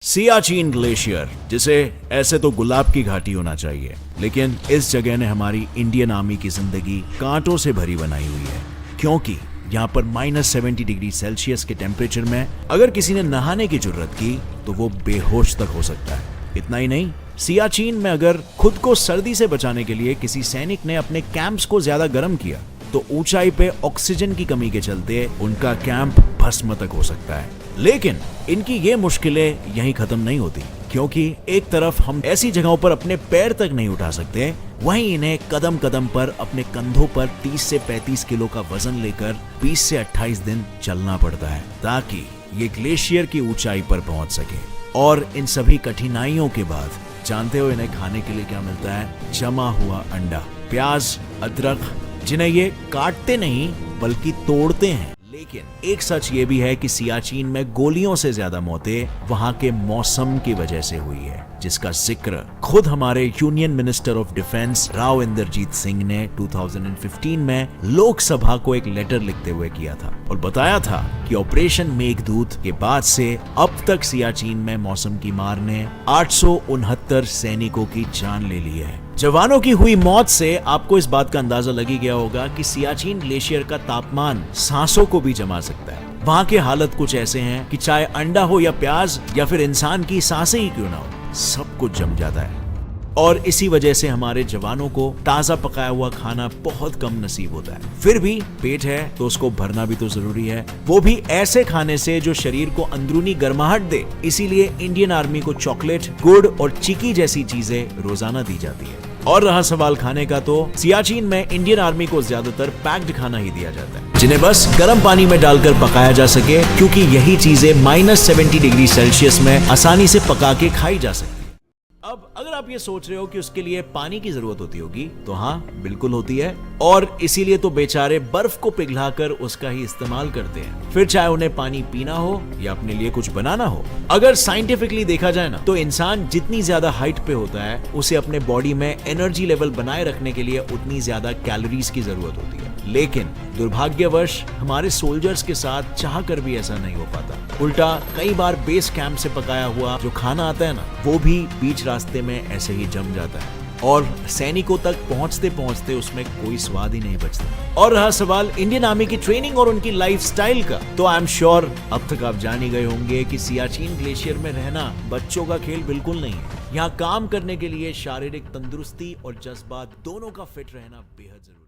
Siachen glacier, जिसे ऐसे तो गुलाब की घाटी होना चाहिए, लेकिन इस जगह ने हमारी इंडियन आर्मी की जिंदगी कांटों से भरी बनाई हुई है। क्योंकि यहाँ पर -70 डिग्री सेल्सियस के टेम्परेचर में अगर किसी ने नहाने की जरूरत की तो वो बेहोश तक हो सकता है। इतना ही नहीं, सियाचिन में अगर खुद को सर्दी से बचाने के लिए किसी सैनिक ने अपने कैंप्स को ज्यादा गर्म किया तो ऊंचाई पे ऑक्सीजन की कमी के चलते उनका कैंप भस्म तक हो सकता है। लेकिन इनकी ये मुश्किलें यहीं खत्म नहीं होती, क्योंकि एक तरफ हम ऐसी जगहों पर अपने पैर तक नहीं उठा सकते, वहीं इन्हें कदम कदम पर अपने कंधों पर 30 से 35 किलो का वजन लेकर 20 से 28 दिन चलना पड़ता है ताकि ये ग्लेशियर की ऊंचाई पर पहुंच सके। और इन सभी कठिनाइयों के बाद जानते हो इन्हें खाने के लिए क्या मिलता है? जमा हुआ अंडा, प्याज, अदरक, जिन्हें ये काटते नहीं बल्कि तोड़ते हैं। लेकिन एक सच ये भी है कि सियाचिन में गोलियों से ज्यादा मौतें वहां के मौसम की वजह से हुई है, जिसका जिक्र खुद हमारे union minister of defence Rao Inderjit Singh ने 2015 में लोकसभा को एक लेटर लिखते हुए किया था और बताया था कि ऑपरेशन मेघदूत के बाद से अब तक सियाचिन में मौसम की मार ने 869 सैनिकों की जान ले ली है। जवानों की हुई मौत से आपको इस बात का अंदाजा लग ही गया होगा कि सियाचिन ग्लेशियर का तापमान सांसों को भी जमा सकता है। वहां के हालत कुछ ऐसे हैं कि चाहे अंडा हो या प्याज या फिर इंसान की सांसें ही क्यों ना हो, सब कुछ जम जाता है। और इसी वजह से हमारे जवानों को ताजा पकाया हुआ खाना बहुत कम नसीब होता है। फिर भी पेट है तो उसको भरना भी तो जरूरी है, वो भी ऐसे खाने से जो शरीर को अंदरूनी गर्माहट दे। इसीलिए इंडियन आर्मी को चॉकलेट, गुड़ और चिकी जैसी चीजें रोजाना दी जाती है। और रहा सवाल खाने का, तो सियाचिन में इंडियन आर्मी को ज्यादातर पैक्ड खाना ही दिया जाता है, जिन्हें बस गर्म पानी में डालकर पकाया जा सके, क्योंकि यही चीजें -70 डिग्री सेल्सियस में आसानी से पका के खाई जा सकती है। अब अगर आप ये सोच रहे हो कि उसके लिए पानी की जरूरत होती होगी, तो हाँ, बिल्कुल होती है। और इसीलिए तो बेचारे बर्फ को पिघलाकर उसका ही इस्तेमाल करते हैं, फिर चाहे उन्हें पानी पीना हो या अपने लिए कुछ बनाना हो। अगर साइंटिफिकली देखा जाए ना, तो इंसान जितनी ज्यादा हाइट पे होता है, उसे अपने बॉडी में एनर्जी लेवल बनाए रखने के लिए उतनी ज्यादा कैलोरीज की जरूरत होती है। लेकिन दुर्भाग्यवश हमारे सोल्जर्स के साथ चाह कर भी ऐसा नहीं हो पाता। उल्टा कई बार बेस कैंप से पकाया हुआ जो खाना आता है ना, वो भी बीच रास्ते में ऐसे ही जम जाता है और सैनिकों तक पहुंचते पहुंचते उसमें कोई स्वाद ही नहीं बचता। और रहा सवाल इंडियन आर्मी की ट्रेनिंग और उनकी लाइफस्टाइल का, तो आई एम श्योर अब तक आप जान ही गए होंगे कि सियाचिन ग्लेशियर में रहना बच्चों का खेल बिल्कुल नहीं है। यहाँ काम करने के लिए शारीरिक तंदुरुस्ती और जज्बात दोनों का फिट रहना बेहद जरूरी है।